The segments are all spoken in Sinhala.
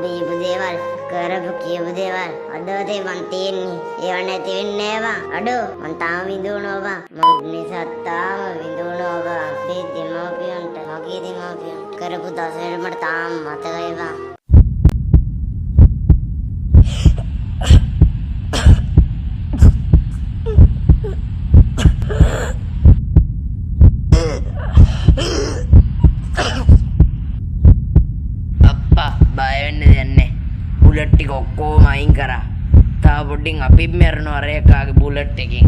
බීපු දේවල් කරපු කියපු දේවල් අදවතේ මං තියෙන්නේ ඒව නැති වෙන්නේ නෑ බං අඩෝ මං තාම විඳවනවා බං මං නිසා තාම විඳවනවා බං මේ දෙමව්පියන්ට මගේ දෙමව්පියන් කරපු දසවල මට තාම මතකයි බං බුලට් ටික ඔක්කොම අයින් කරා. තාම පොඩ්ඩින් අපිත් මරනවා අර එකාගේ බුලට් එකකින්.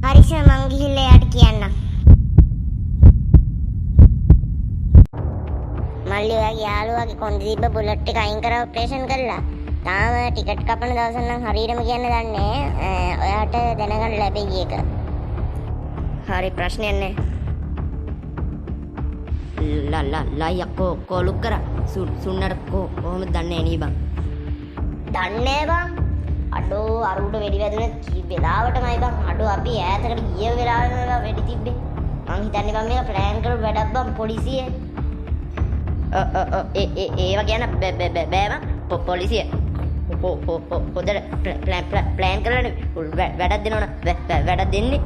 හරි සර් මං ගිහිල්ලා එයාට කියන්නම්. මල්ලි ඔයාගේ යාළුවාගේ කොන්ද තිබ්බ බුලට් එක අයින් කරලා ඔපරේෂන් කළා. තාම ටිකට් කපන දවස් නම් හරියටම කියන්න දන්නේ නැහැ. ඔයාට දැනගන්න ලැබෙයි ඒක. හරි ප්‍රශ්නයක් නැහැ. යක්කෝ කොලුක් කරා. සුන්නට කොහොමද දන්නේ නේ බං? දන්නේ බං. අඩෝ අරුට වෙඩි වැදුනේ කී වෙලාවටමයි බං. අඩෝ අපි ඈතකට ගිය වෙලාවෙම වෙඩි තිබ්බේ. මං හිතන්නේ බං මේක ප්ලෑන් කරපු වැඩක් බං පොලිසිය. ඒව කියන බෑ බං පොලිසිය. හොදට ප්ලෑන් කරලානේ වැඩක් දෙනවනේ වැඩක් දෙන්නේ.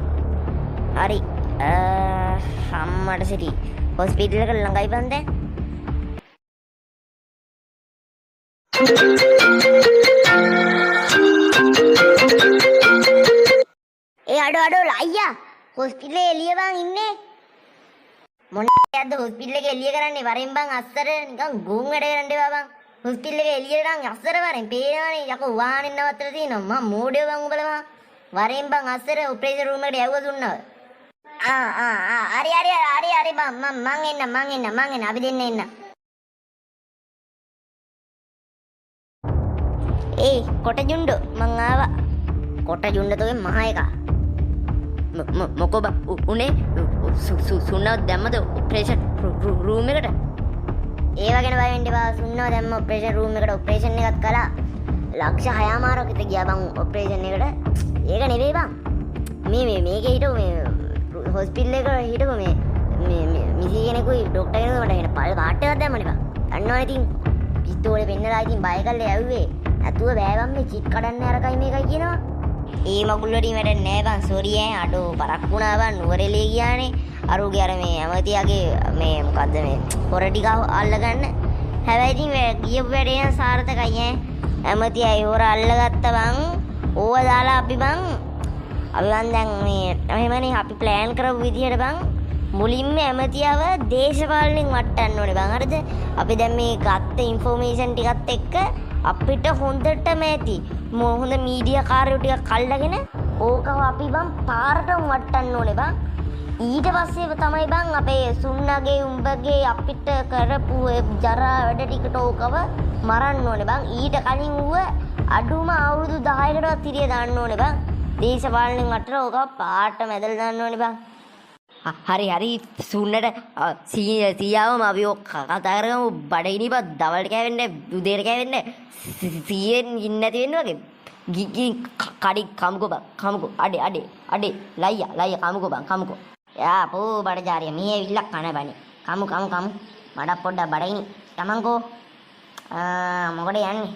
හරි අම්මට සිටි හොස්පිටල් එක ළඟයි බං දැන්. අඩෝ අයියා හොස්පිටලේ එළිය බං ඉන්නේ මොන්නද හොස්පිටල් එකේ එළිය කරන්නේ වරෙන් බං අස්සර නිකන් ගුන් වැඩ කරන්න එපා බං හොස්පිටල් එකේ එළියට නම් අස්සර වරෙන් පේනවනේ යකෝ වාහනේ නවත්තලා තියෙනවා මම මෝඩයෝ බං උඹලා වරෙන් බං අස්සර ඔපරේෂන් රූම් එකට යවුවා දුන්නා හරි බං මං එන්න අපි දෙන්න එන්න ඒ කොට ජුන්ඩෝ මං ආවා කොට ජුන්ඩතෝගේ මහා එකා මොකෝ බං උනේ සුන්නව දැම්මද ඔපරේෂන් රූම් එකට ඒව ගැන බය වෙන්න එපා සුන්නව දැම්ම ඔපරේෂන් රූම් එකට ඔපරේෂන් එකක් කළා ලක්ෂ 6මාරක් විතර ගියා බං ඔපරේෂන් එකට ඒක නෙවෙයි බං මේකේ හිටපු මේ හොස්පිටල් එක හිටපු මේ මිසි කෙනෙකුයි ડોක්ටර් කෙනෙකුයි මට එන පල් කාට් එකක් දැම්මනේ බං දන්නවනේ ඉතින් පිස්තෝලේ පෙන්නලා ඉතින් බය කරලා යව්වේ නැතුව බෑ බං මේ චිට් කඩන්න අරකයි මේකයි කියනවා ඒ මගුල් වලින් වැඩ නෑ බං සෝරි ඈ අඩෝ පරක් වුණා බං නුවරඑළිය ගියානේ අරුගේ අර මේ ඇමතියාගේ මේ මොකද්ද මේ පොර ටික අල්ලගන්න හැබැයි ඉතින් ගියපු වැඩේ නම් සාර්ථකයි ඈ ඇමතියා ඒ හොර අල්ලගත්ත බං ඕව දාලා අපි බං දැන් මේ එහෙමනේ අපි ප්ලෑන් කරපු විදිහට බං මුලින්ම ඇමතියව දේශපාලනින් වට්ටන්න ඕනේ බං හරිද අපි දැන් මේ ගත්ත ඉන්ෆෝමේෂන් ටිකත් එක්ක අපිට හොඳටම ඇති හොඳ මීඩියා කාර්යෝ ටිකක් අල්ලගෙන ඕකව අපි බං පාරටම වට්ටන්න ඕනේ බං ඊට පස්සේ තමයි බං අපේ සුන්නගේ උඹගේ අපිට කරපු ජරා වැඩ ටිකට ඕකව මරන්න ඕනේ බං ඊට කලින් ඌව අඩුම අවුරුදු 10කටවත් ඉරිය දාන්න ඕනේ බං දේශපාලනින් වටර ඕකව පාරටම ඇදලා දාන්න ඕනේ බං හරි සුන්නට සීයාවම අපි ඔක් කතා කරගමු බඩගිනි බත් දවල්ට කෑවෙන්නේ උදේට කෑවෙන්නේ සීයෙන් ඉන්නේ නැති වෙන්න වගේ ගිගි කඩි කමුකෝ බං කමුකෝ අඩේ ලයියා කමුකෝ බං කමුකෝ යා පෝ බඩජාරිය මේ විල්ලක් කන බණි කමු මඩ පොඩ්ඩක් බඩගිනි තමන්කෝ මොකද යන්නේ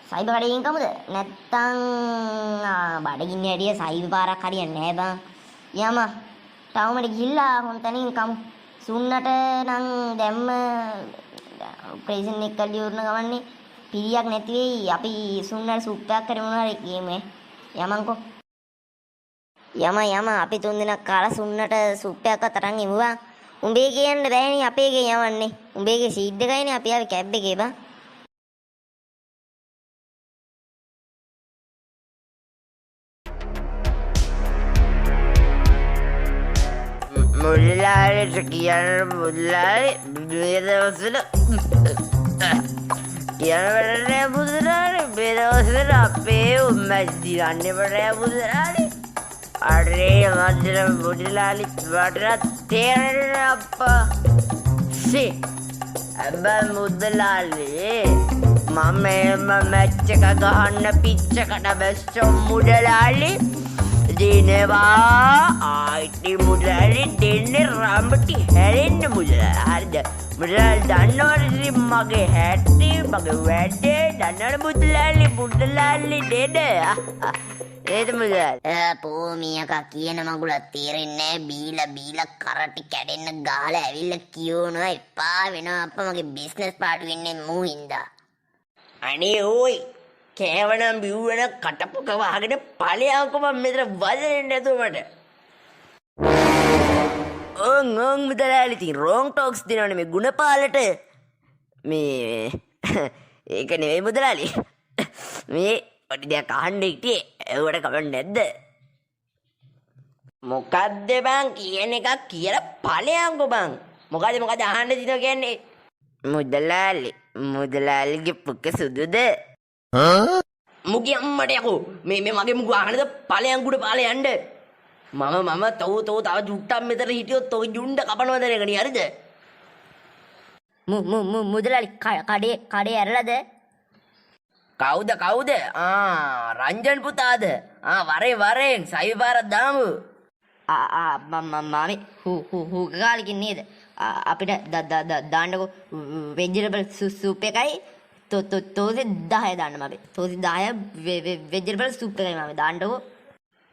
සයිබ කඩේකින් කමුද නැත්තම් බඩගින්න ඇඩිය සයිබ පාරක් හරියන්නේ නැහැ බං යම ටවුමට ගිහිල්ලා හොන්තනින් කමු සුන්නට නම් දැම්ම ඔපරේෂන් එක කළා ඉවරන ගමන්නේ පිරියක් නැති වෙයි අපි සුන්නට සුප් එකක් කරේ මොනවා හරි ගේමු යමන්කෝ යම අපි තුන් දිනක් කාලා සුන්නට සුප් එකක් අතරන් ඉමුවා උඹේ කියන්න බෑනේ අපේ ගේ යවන්නේ උඹේගේ සීඩ් එකයිනේ අපි ආවේ කැබ් එකේ බං මුල්ලාලට කියන්න මුල්ලාලි බේදවසල කියනවටනෑ බුදුරාලි බේදවසල අපේ උම්මැදි ගන්නපටෑ බුදුරාලි අරේ මන්දර මුඩිලාලි වටනත් තේරෙන අප්පා සි ඇබ මුදලාලේ මම එම මැච්ච එක ගහන්න පිච්චකට බැස්සො මුඩලාලි දිනවා ආයිටි මුදලාලි දෙන්නේ රම්බටි හැරෙන්න මුදලාලි හරිද මුදලාලි දන්නවද මගේ හැටි මගේ වැඩේ දන්නවද මුදලාලි ඩෙඩ ඒද මුදලාලි පෝමියක කියන මගුලක් තේරෙන්නේ බීලා කරටි කැඩෙන්න ගාලා ඇවිල්ලා කියනවා එපා වෙනවා අප්පා මගේ බිස්නස් පාඩු වෙන්නේ මූ හින්දා අනේ ඕයි කෑවනම් බිව්වන කටපොක වහගෙන ඵලයන්කො මම මෙතන වදෙන්නේ නැතුව මට ඕන් මුදලාලි ඉතින් රෝං ටොක්ස් දෙනවනේ මේ ගුණපාලට මේ ඒක නෙවෙයි මුදලාලි මේ පොඩි දෙයක් අහන්න හිටියේ ඒවට කමක් නැද්ද මොකද්ද බං කියන එකක් කියලා ඵලයන්කො බං මොකද අහන්න දිනව කියන්නේ මුදලාලිගේ පුක සුදුද මුගේ අම්මට යකෝ මේ මගේ මුග අහන්නද ඵලයන් ගුඩ පාලේ යන්න මම තව ජුට්ටක් මෙතන හිටියොත් ඔය ජුණ්ඩ කපනවද නේකනි හරිද මුදලාලි කඩේ ඇරලාද කවුද රංජන් පුතාද වරෙන් සයි පාරක් දාමු මාමේ හුගාලිකින් නේද අපිට දාන්නකො වෙජිටබල් සූප් එකයි තෝසෙ 10 දාන්න මාමේ තෝසෙ 10 වෙජිටබල් සූප් එකයි මාමේ දාන්නකො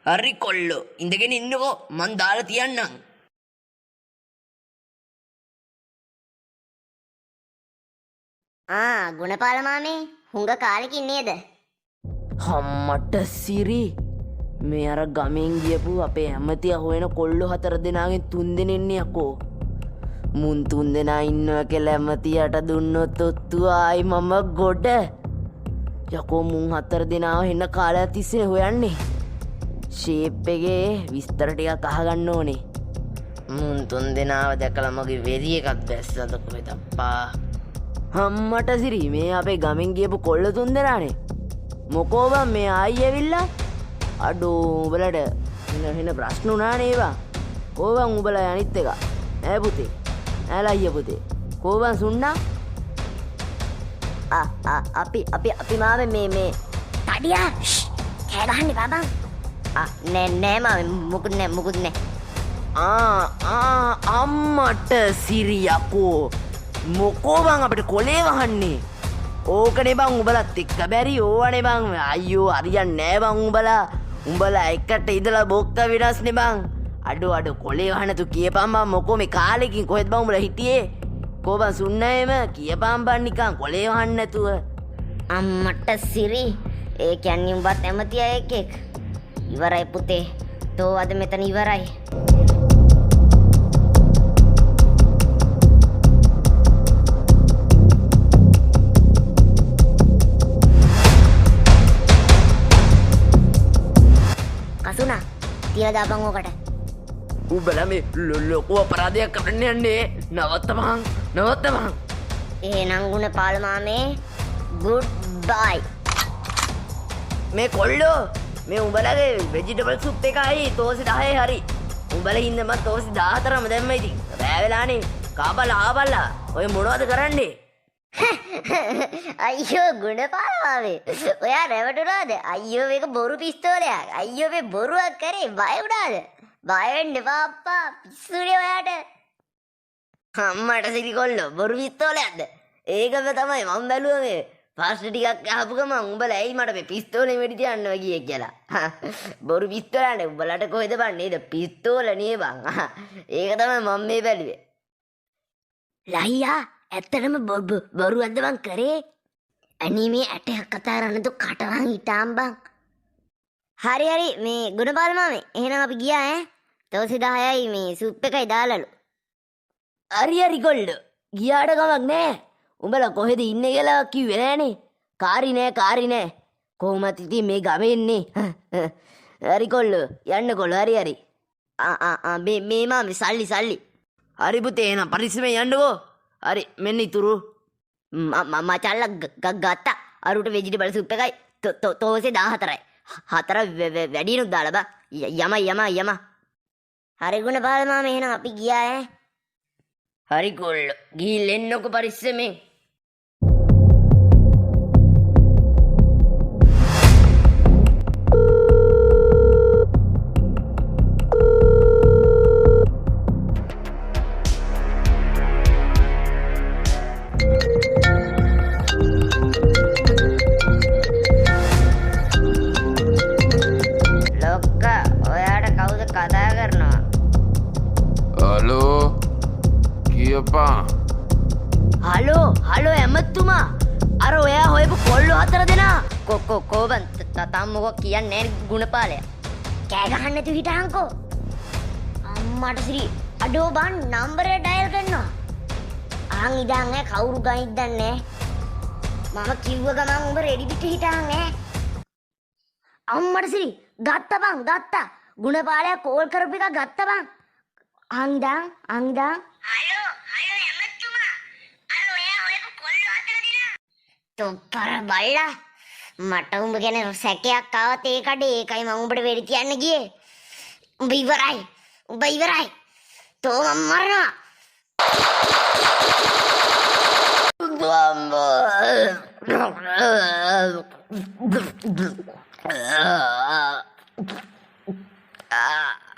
හරි කොල්ලෝ ඉඳගෙන ඉන්නකෝ මං දාලා තියන්නම් ගුණපාල මාමේ හුඟ කාලෙකින් නේද හම්මට සිරි මේ අර ගමෙන් ගියපු අපේ ඇමතිය හොයන කොල්ලෝ 4 දෙනාගෙන් 3 දෙනෙන්නේ යකෝ මුන් 3 දෙනා ඉන්නවා කියලා ඇමතියට දුන්නොත් ඔත්තු ආයි මම ගොඩ යකෝ මුන් 4 දෙනාව එන්න කාලයක් තිස්සේ හොයන්නේ ෂේප් එකේ විස්තර ටිකක් අහගන්න ඕනේ මුන් 3 දෙනාව දැකලා මගේ වෙරි එකක් දැස්සද කොහෙද අප්පා හම්මට සිරි මේ අපේ ගමෙන් ගියපු කොල්ල 3 දෙනානේ මොකෝ බං මේ ආයි ඇවිල්ලා අඩෝ උඹලට වෙන ප්‍රශ්න උනානේ ඒවා කෝබන් උඹලා අනිත් එක ඈ පුතේ ඈලා අයියා පුතේ කෝබන් සුන්නා අපි මාමේ මේ තඩියා කෑ ගහන්නේ බබන් නෑ මාමේ මුකුත් නෑ අම්මට සිරියකෝ මොකෝ බං අපිට කොලේ වහන්නේ ඕකනේ බං උඹලත් එක්ක බැරි ඕවනේ බං අයියෝ හරියන්නේ නෑ බං උඹලා එකට ඉඳලා බොක්ක විනාස්නේ බං අඩෝ කොලේ වහනතු කියපන් බං මොකෝ මේ කාලෙකින් කොහෙද බං උඹලා හිටියේ කොබන් සුන්නෑම කියපන් බං නිකන් කොලේ වහන්න නැතුව අම්මට සිරි ඒ කියන්නේ උඹත් ඇමතිය එකෙක් ඉවරයි පුතේ තෝ අද මෙතන ඉවරයි කසුනා තියලා දාපන් ඕකට උඹලා මේ ලොකු අපරාධයක් කරන්න යන්නේ නවත්තපන් එහෙනම් ගුණපාල මාමේ ගුඩ් බයි මේ කොල්ලෝ මේ උඹලගේ වෙජිටබල් සුප් එකයි තෝසි 10 හරි උඹලා ඉන්න මම තෝසි 14ම දැම්ම ඉතින් රෑ වෙලානේ ආපල්ලා ඔය මොනවද කරන්නේ අයියෝ ගුණපාල මාමේ ඔයා රැවටුණාද අයියෝ මේක බොරු පිස්තෝලයක් අයියෝ මේ බොරුවක් කරේ බය වුණාද බය වෙන්න එපා අප්පා පිස්සුනේ ඔයාට අම්මට සිරි කොල්ලෝ බොරු පිස්තෝලයක්ද ඒකම තමයි මම බැලුවා මේ ප්‍රශ්න ටිකක් අහපු ගමන් උඹලා ඇයි මට මේ පිස්තෝලේ වෙඩි තියන්න ගියේ කියලා බොරු පිස්තෝලනේ උඹලට කොහෙද බන් නේද පිස්තෝල නේ බං ඒක තමයි මම මේ බැලුවේ ලයියා ඇත්තටම බොරුවක්ද බං කරේ අනිමේ ඇට කතා කරනතු කටවන් හිටාම් බං හරි මේ ගුණපාල මාමේ එහෙනම් අපි ගියා ඈ තෝසි 10යි මේ සුප් එකයි දාලලු හරි කොල්ලෝ ගියාට කමක් නෑ උඹලා කොහෙද ඉන්නේ කියලා කිව්වේ නෑනේ කාරි නෑ කොහොමද ඉතින් මේ ගමේ ඉන්නේ හරි කොල්ලෝ යන්න කොල්ලෝ හරි මේ මාමේ සල්ලි හරි පුතේ එහෙනම් පරිස්සමෙන් යන්නකෝ හරි මෙන්න ඉතුරු මචල්ලා ගත්තා අරුට වෙජිටබල් සුප් එකයි තෝසේ 14යි 4 වැඩිනුත් දාලා බා යම හරි ගුණපාල මාමේ එහෙනම් අපි ගියා ඈ හරි කොල්ලෝ ගිහින් එන්නකෝ පරිස්සමෙන් කෝබන් තාම මොකක් කියන්නේ නැහැ ගුණපාලය. කෑ ගහන්න නැතුව හිටහන්කෝ. අම්මට සිරි අඩෝ බන් නම්බරය ඩයල් කරනවා. ආන් ඉඳන් කවුරු ගනිද්ද නැහැ. මම කිව්ව ගමන් උඹ රෙඩි පිට හිටහන් අම්මට සිරි ගත්තා බං ගත්තා. ගුණපාලයා කෝල් කරපු එක ගත්තා බං. ආන් ඉඳන් හලෝ එමෙතුමා. අර ඔයා ඔයක කොල්ලෝ අතර දිනා. තොප්පර බල්ලා. මට උඹ ගැන සැකයක් ආවත් ඒ කඩේ ඒකයි මම උඹට වෙඩි තියන්න ගියේ. උඹ ඉවරයි. තෝ මම මරනවා. Ah